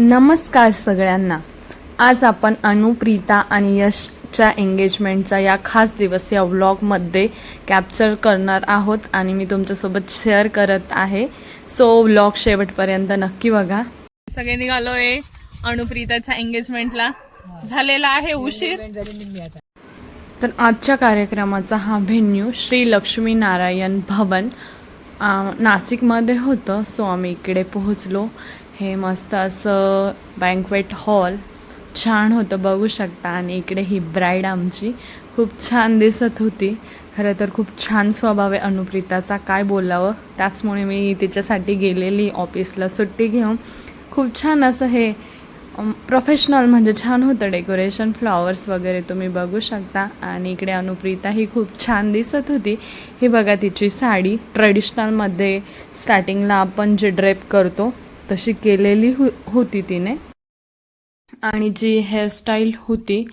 नमस्कार सगळ्यांना। आज आपण अनुप्रीता आणि यशच्या एंगेजमेंटचा या खास दिवस या व्लॉगमध्ये कॅप्चर करणार आहोत आणि मी तुमच्यासोबत शेअर करत आहे। सो व्लॉग शेवटपर्यंत नक्की बघा। सगळे निघालोय अनुप्रीताच्या एंगेजमेंटला। झालेला आहे उशीर। तर आजच्या कार्यक्रमाचा हा व्हेन्यू श्री लक्ष्मी नारायण भवन नाशिकमध्ये होतं। सो आम्ही इकडे पोहोचलो। हे मस्त असं बँक्वेट हॉल छान होतं, बघू शकता। आणि इकडे ही ब्राईड आमची खूप छान दिसत होती। खरं तर खूप छान स्वभाव आहे अनुप्रीताचा, काय बोलावं। त्याचमुळे मी तिच्यासाठी गेलेली ऑफिसला सुट्टी घेऊन। खूप छान असं हे प्रोफेशनल म्हणजे छान होतं डेकोरेशन, फ्लॉवर्स वगैरे तुम्ही बघू शकता। आणि इकडे अनुप्रीता ही खूप छान दिसत होती। ही बघा तिची साडी ट्रेडिशनलमध्ये स्टार्टिंगला आपण जे ड्रेप करतो तशी केलेली होती तिने। आणि जी हेअरस्टाईल होती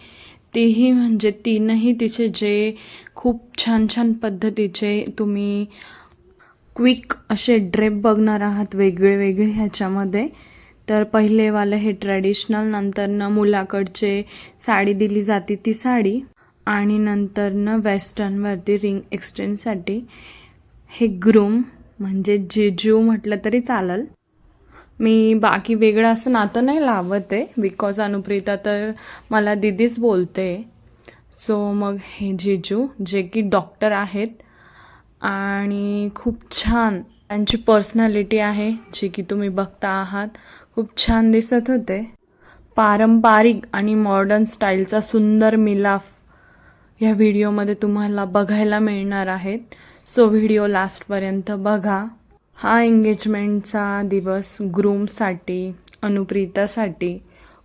तीही म्हणजे तीनही तिचे जे खूप छान छान पद्धतीचे तुम्ही क्विक असे ड्रेप बघणार आहात वेगळे वेगळे ह्याच्यामध्ये। तर पहिलेवालं हे ट्रेडिशनल, नंतरनं मुलाकडचे साडी दिली जाते ती साडी, आणि नंतरनं वेस्टर्नवरती रिंग एक्सचेंजसाठी हे ग्रूम म्हणजे जिजू म्हटलं तरी चालेल। मी बाकी वेगळं असं नातं नाही लावत आहे, बिकॉज अनुप्रीता तर मला दीदीच बोलते। सो मग हे जिजू जे की डॉक्टर आहेत आणि खूप छान त्यांची पर्सनॅलिटी आहे, जे की तुम्ही बघता आहात। खूप छान दिसत होते। पारंपरिक आणि मॉडर्न स्टाईलचा सुंदर मिलाफ या व्हिडिओमध्ये तुम्हाला बघायला मिळणार आहेत। सो व्हिडिओ लास्टपर्यंत बघा। हा एंगेजमेंटचा दिवस ग्रूमसाठी, अनुप्रीतासाठी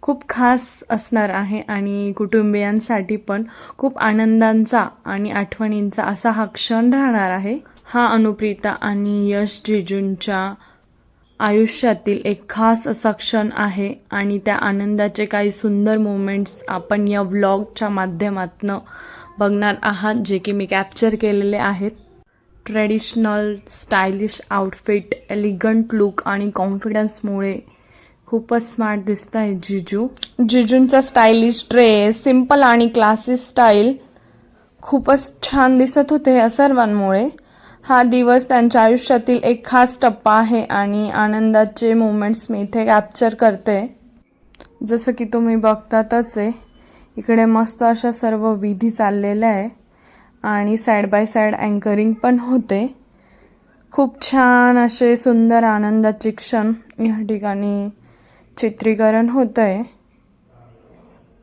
खूप खास असणार आहे आणि कुटुंबियांसाठी पण खूप आनंदांचा आणि आठवणींचा असा हा क्षण राहणार आहे। हा अनुप्रीता आणि यश जिजूंच्या आयुष्यातील एक खास असा क्षण आहे आणि त्या आनंदाचे काही सुंदर मोमेंट्स आपण या व्लॉगच्या माध्यमातून बघणार आहात, जे की मी कॅप्चर केलेले आहेत। Traditional stylish outfit, elegant look आणि कॉन्फिडन्समुळे खूपच स्मार्ट दिसत आहे जिजूंचा स्टायलिश ड्रेस, सिंपल आणि क्लासी स्टाईल खूपच छान दिसत होते या सर्वांमुळे। हा दिवस त्यांच्या आयुष्यातील एक खास टप्पा आहे आणि आनंदाचे मोमेंट्स मी इथे कॅप्चर करते। जसं की तुम्ही बघतातच आहे, इकडे मस्त अशा सर्व विधी चाललेल्या आहे आणि साईड बाय साईड अँकरिंग पण होते। खूप छान असे सुंदर आनंदाचे क्षण या ठिकाणी चित्रीकरण होत आहे।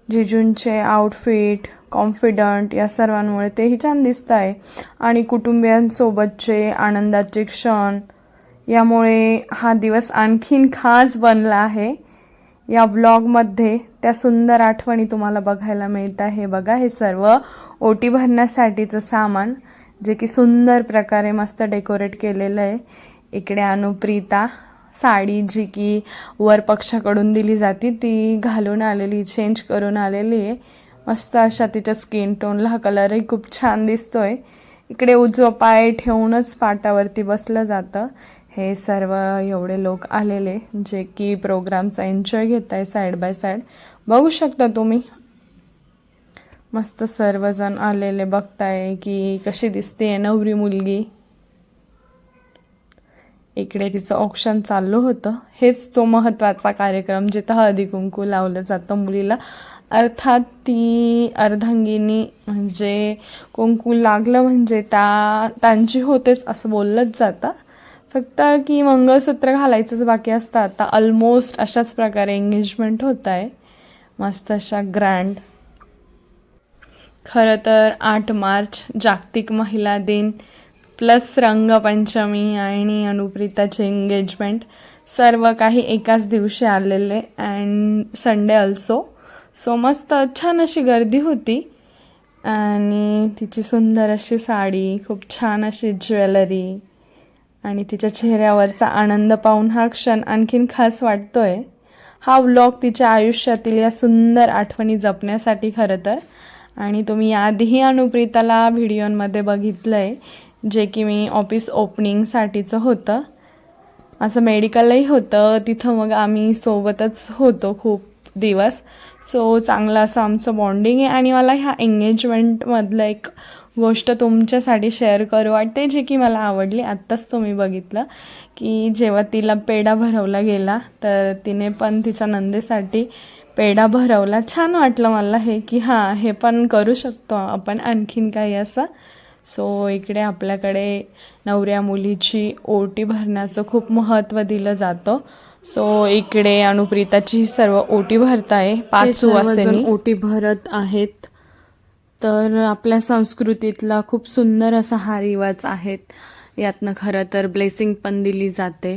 जिजूंचे आउटफिट, कॉन्फिडंट या सर्वांमुळे तेही छान दिसत आहे आणि कुटुंबियांसोबतचे आनंदाचे क्षण यामुळे हा दिवस आणखीन खास बनला आहे। या व्लॉगमध्ये त्या सुंदर आठवणी तुम्हाला बघायला मिळत आहे। बघा, हे सर्व ओटी भरण्यासाठीचं सामान, जे की सुंदर प्रकारे मस्त डेकोरेट केलेलं आहे। इकडे अनुप्रीता साडी जी की वर पक्षाकडून दिली जाते ती घालून आलेली, चेंज करून आलेली आहे। मस्त अशा तिच्या स्किन टोनला हा कलरही खूप छान दिसतोय। इकडे उजवा पाय ठेवूनच पाटावरती बसलं जातं। हे सर्व एवढे लोक आलेले जे की प्रोग्रामचा एन्जॉय घेत आहे साईड बाय साईड, बघू शकता तुम्ही। मस्त सर्वजण आलेले बघताय की कशी दिसते नवरी मुलगी। इकडे तिचं ऑप्शन चालू होतं। हेच तो महत्त्वाचा कार्यक्रम जिथं हळदी कुंकू लावलं जातं मुलीला, अर्थात ती अर्धांगिनी म्हणजे कुंकू लागलं म्हणजे त्यांची होतेच असं बोललंच जातं। फक्त की मंगळसूत्र घालायचंच बाकी असतं। आता ऑलमोस्ट अशाच प्रकारे एंगेजमेंट होत आहे, मस्त अशा ग्रँड। खरं तर 8 मार्च जागतिक महिला दिन प्लस रंगपंचमी आणि अनुप्रीताचे एंगेजमेंट सर्व काही एकाच दिवशी आलेले, अँड संडे ऑल्सो। सो मस्त छान अशी गर्दी होती आणि तिची सुंदर अशी साडी, खूप छान अशी ज्वेलरी आणि तिच्या चेहऱ्यावरचा आनंद पाहून हा क्षण आणखीन खास वाटतोय। हा व्लॉग तिच्या आयुष्यातील या सुंदर आठवणी जपण्यासाठी खरं तर, आणि तुम्ही याआधीही अनुप्रीताला व्हिडिओमध्ये बघितलं आहे, जे की मी ऑफिस ओपनिंगसाठीचं होतं। असं मेडिकलही होतं तिथं, मग आम्ही सोबतच होतो खूप दिवस. सो चांगलं असं आमचं बॉन्डिंग आहे. आणि मला ह्या एंगेजमेंटमधलं एक गोष्ट तुमच्यासाठी शेअर करू वाटते, जी की मला आवडली. आत्ताच तुम्ही बघितलं की जेव्हा तिला पेढा भरवला गेला तर तिने पण तिच्या नंदेसाठी पेढा भरवला. छान वाटलं मला हे, की हां हे पण करू शकतो आपण आणखीन काही असं. सो इकडे आपल्याकडे नवऱ्या मुलीची ओटी भरण्याचं खूप महत्त्व दिलं जातं. सो इकडे अनुप्रीताची सर्व ओटी भरताय, 5 सुवासिनी ओटी भरत आहेत. तर आपल्या संस्कृतीतला खूप सुंदर असा हा रिवाज आहेत. यातनं खरं तर ब्लेसिंग पण दिली जाते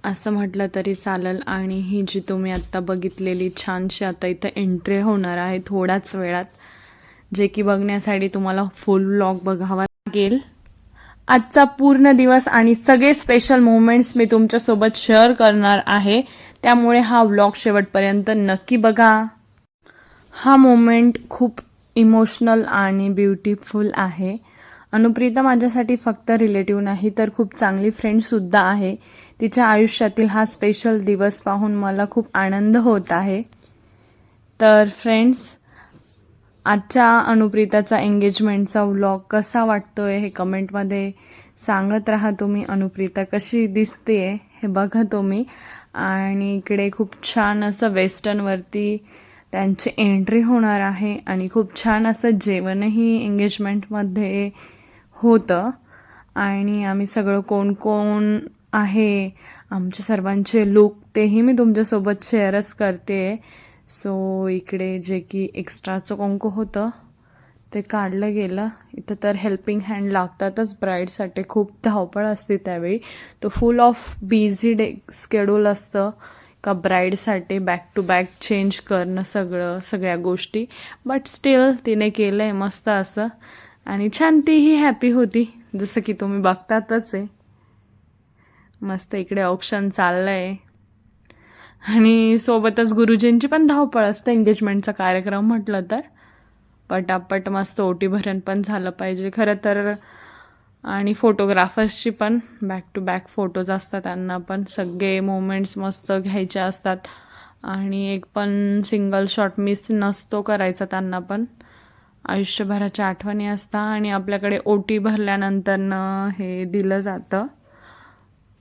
असं म्हटलं तरी चालेल. आणि ही जी तुम्ही आत्ता बघितलेली छानशी आता इथं एंट्री होणार आहे थोड्याच वेळात, जे की बघण्यासाठी तुम्हाला फुल व्लॉग बघावा लागेल. आजचा पूर्ण दिवस आणि सगळे स्पेशल मोमेंट्स मी तुमच्यासोबत शेअर करणार आहे, त्यामुळे हा व्लॉग शेवटपर्यंत नक्की बघा. हा मोमेंट खूप इमोशनल आणि ब्युटिफुल आहे. अनुप्रीता माझ्यासाठी फक्त रिलेटिव्ह नाही तर खूप चांगली फ्रेंडसुद्धा आहे. तिच्या आयुष्यातील हा स्पेशल दिवस पाहून मला खूप आनंद होत आहे. तर फ्रेंड्स, आजच्या अनुप्रीताचा एंगेजमेंटचा व्लॉग कसा वाटतोय हे कमेंटमध्ये सांगत राहा तुम्ही. अनुप्रीता कशी दिसते हे बघा तुम्ही. आणि इकडे खूप छान असं वेस्टर्नवरती त्यांची एंट्री होणार आहे आणि खूप छान असं जेवणही एंगेजमेंटमध्ये होतं. आणि आम्ही सगळं कोण कोण आहे, आमच्या सर्वांचे लुक, तेही मी तुमच्यासोबत शेअरच करते. सो इकडे जे की एक्स्ट्राचं कुंकू होतं ते काढलं गेलं. इथं तर हेल्पिंग हँड लागतातच ब्राईडसाठी, खूप धावपळ असते त्यावेळी. तो फुल ऑफ बिझी स्केड्यूल असतं का ब्राईडसाठी, बॅक टू बॅक चेंज करणं सगळ्या गोष्टी. बट स्टील तिने केलं आहे मस्त असं. आणि छान तीही हॅपी होती, जसं की तुम्ही बघतातच आहे. मस्त इकडे ऑप्शन चाललं आहे. आणि सोबतच गुरुजींची पण धावपळ असते एंगेजमेंटचा कार्यक्रम म्हटलं तर. पटापट मस्त ओटी भरण पण झालं पाहिजे खरं तर. आणि फोटोग्राफर्सची पण बॅक टू बॅक फोटोज असतात, त्यांना पण सगळे मोमेंट्स मस्त घ्यायचे असतात. आणि एक पण सिंगल शॉट मिस नसतो करायचा त्यांना पण. आयुष्यभराच्या आठवणी असतात. आणि आपल्याकडे ओटी भरल्यानंतरनं हे दिलं जातं,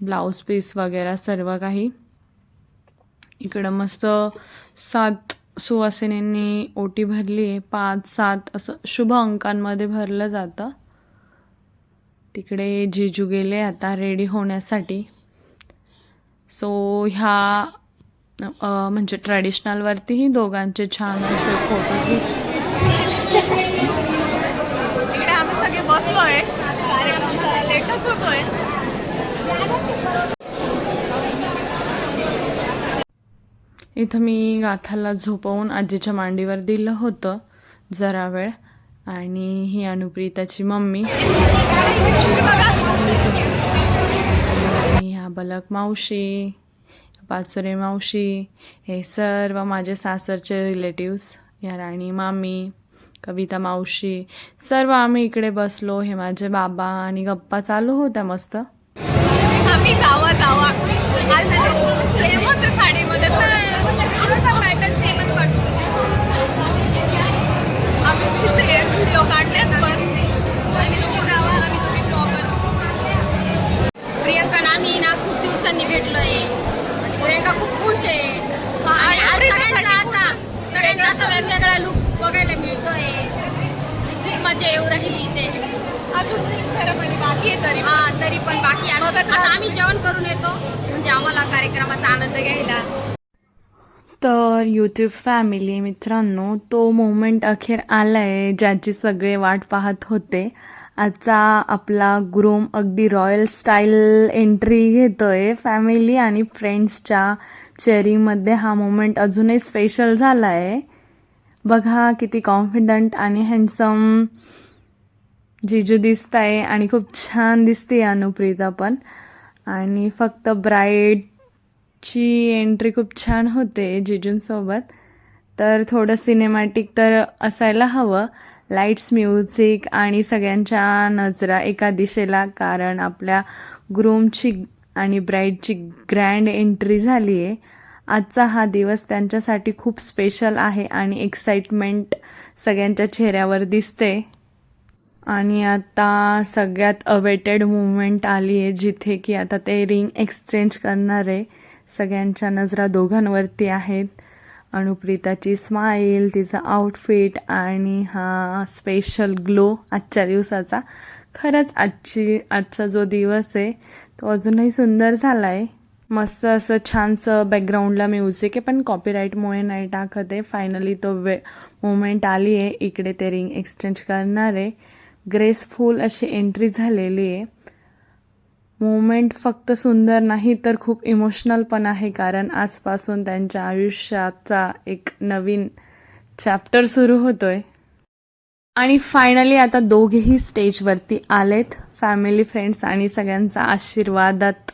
ब्लाऊज पीस वगैरे सर्व काही. इकडं मस्त 7 सुवासिनींनी ओटी भरली आहे. 5-7 असं शुभ अंकांमध्ये भरलं जातं. तिकडे जीजू गेले आता रेडी होण्यासाठी. सो ह्या म्हणजे ट्रॅडिशनलवरतीही दोघांचे छान असे फोटोज घेतले. इकडे आम्ही सगळे बसलोय, कार्यक्रम जरा लेटच होतोय. इथं मी गाथाला झोपवून आजीच्या मांडीवर दिलं होतं जरा वेळ. आणि ही अनुप्रीताची मम्मी, ह्या बलक मावशी, पाचोरे मावशी, हे सर्व माझे सासरचे रिलेटिव्स, या राणी मामी, कविता मावशी, सर्व आम्ही इकडे बसलो. हे माझे बाबा. आणि गप्पा चालू होत्या मस्त. आम्ही जावा सेमच साडीमध्ये पॅटर्न सेमच वाटतो. व्हिडिओ काढले, आम्ही दोघे जावा, आम्ही दोघे ब्लॉगर. प्रियंका आम्ही ना खूप दिवसांनी भेटलोय. प्रियंका खूप खुश आहे. आणि सगळ्यांचा असा वेगवेगळा लुक बघायला मिळतोय. खूप मजा येऊ राहिली इथे. अजून सेरेमनी बाकी आहे तरी पण बाकी. आता आम्ही जेवण करून येतो म्हणजे आम्हाला कार्यक्रमाचा आनंद घ्यायला. तर यूट्यूब फॅमिली मित्रांनो, तो मोमेंट अखेर आला आहे ज्याची सगळे वाट पाहत होते. आजचा आपला ग्रूम अगदी रॉयल स्टाईल एंट्री घेतोय. फॅमिली आणि फ्रेंड्सच्या चेअरिंगमध्ये हा मोमेंट अजूनही स्पेशल झाला आहे. बघा किती कॉन्फिडंट आणि हँडसम जीजू दिसत आहे. आणि खूप छान दिसते अनुप्रीता पण. आणि फक्त ब्राईडची एंट्री खूप छान होते जीजूंसोबत. तर थोडं सिनेमॅटिक तर असायला हवं. लाईट्स, म्युझिक आणि सगळ्यांच्या नजरा एका दिशेला, कारण आपल्या ग्रूमची आणि ब्राईडची ग्रँड एंट्री झाली आहे. आजचा हा दिवस त्यांच्यासाठी खूप स्पेशल आहे आणि एक्साइटमेंट सगळ्यांच्या चेहऱ्यावर दिसते. आणि आता सगळ्यात अवेटेड मुवमेंट आली आहे, जिथे की आता ते रिंग एक्सचेंज करणार आहे. सगळ्यांच्या नजरा दोघांवरती आहेत. अनुप्रीताची स्माईल, तिचा आउटफिट आणि हा स्पेशल ग्लो आजच्या दिवसाचा. खरंच आजचा जो दिवस आहे तो अजूनही सुंदर झाला आहे. मस्त असं छानसं बॅकग्राऊंडला म्युझिक आहे, पण कॉपीराईटमुळे नाही टाकत आहे. फायनली तो मोमेंट आली आहे. इकडे ते रिंग एक्सचेंज करणार आहे. ग्रेसफुल अशी एंट्री झालेली आहे. मोमेंट फक्त सुंदर नाही तर खूप इमोशनल पण आहे, कारण आजपासून त्यांच्या आयुष्याचा एक नवीन चॅप्टर सुरू होतोय. आणि फायनली आता दोघेही स्टेजवरती आलेत. फॅमिली, फ्रेंड्स आणि सगळ्यांचा आशीर्वादात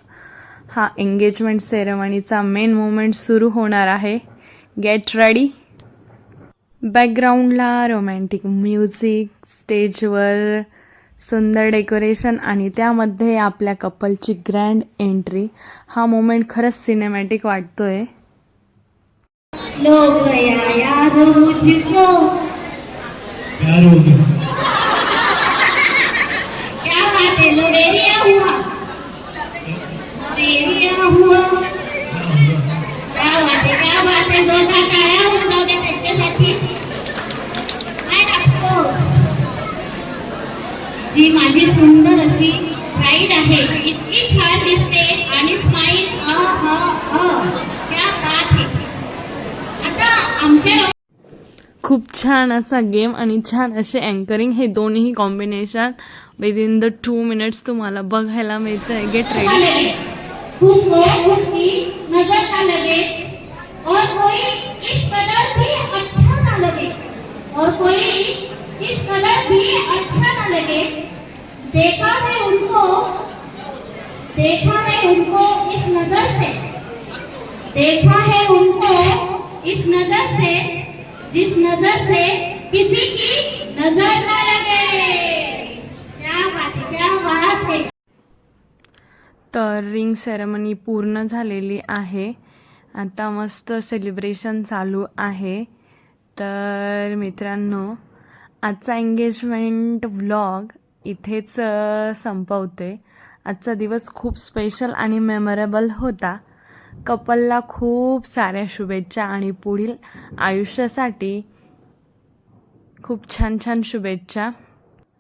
हा एंगेजमेंट सेरेमनीचा मेन मोमेंट सुरू होणार आहे. Get ready. बॅकग्राऊंडला रोमॅन्टिक म्युझिक, स्टेजवर सुंदर डेकोरेशन आणि त्यामध्ये आपल्या कपलची ग्रँड एंट्री. हा मोमेंट खरंच सिनेमॅटिक वाटतोय. लोग यारो मुझको प्यार हो गया। क्या बात है, लोडेरिया हुआ, लोडेरिया हुआ, क्या बात है, दोघा टाळ्या होऊन द्या त्यांच्यासाठी. आणि ऑफकोर्स जी माझी सुंदर अशी ब्राईड आहे, इतकी छान दिसते आणि स्माईल, क्या बात है. आता आमच्या खूप छान असा गेम आणि छान असे अँकरिंग, हे दोन्ही कॉम्बिनेशन विदिन द 2 मिनिट्स तुम्हाला बघायला मिळतं आहे. Get ready. उनकी नजर ना लगे और कोई इस कलर भी अच्छा ना लगे, और कोई इस कलर भी अच्छा ना लगे. देखा है उनको इस नजर से, देखा है उनको इस नजर से, जिस नजर से किसी की नजर ना लगे. क्या बात है, क्या बात है. तर रिंग सेरेमनी पूर्ण झालेली आहे. आता मस्त सेलिब्रेशन चालू आहे. तर मित्रांनो, आजचा एंगेजमेंट व्लॉग इथेच संपवते. आजचा दिवस खूप स्पेशल आणि मेमोरेबल होता. कपलला खूप साऱ्या शुभेच्छा आणि पुढील आयुष्यासाठी खूप छान छान शुभेच्छा.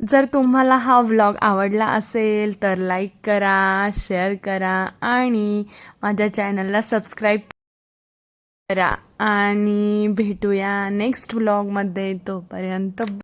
जर तुम्हाला हा व्लॉग आवडला असेल तर लाईक करा, शेअर करा आणि माझ्या चॅनलला सबस्क्राईब करा. आणि भेटूया नेक्स्ट व्लॉगमध्ये. तोपर्यंत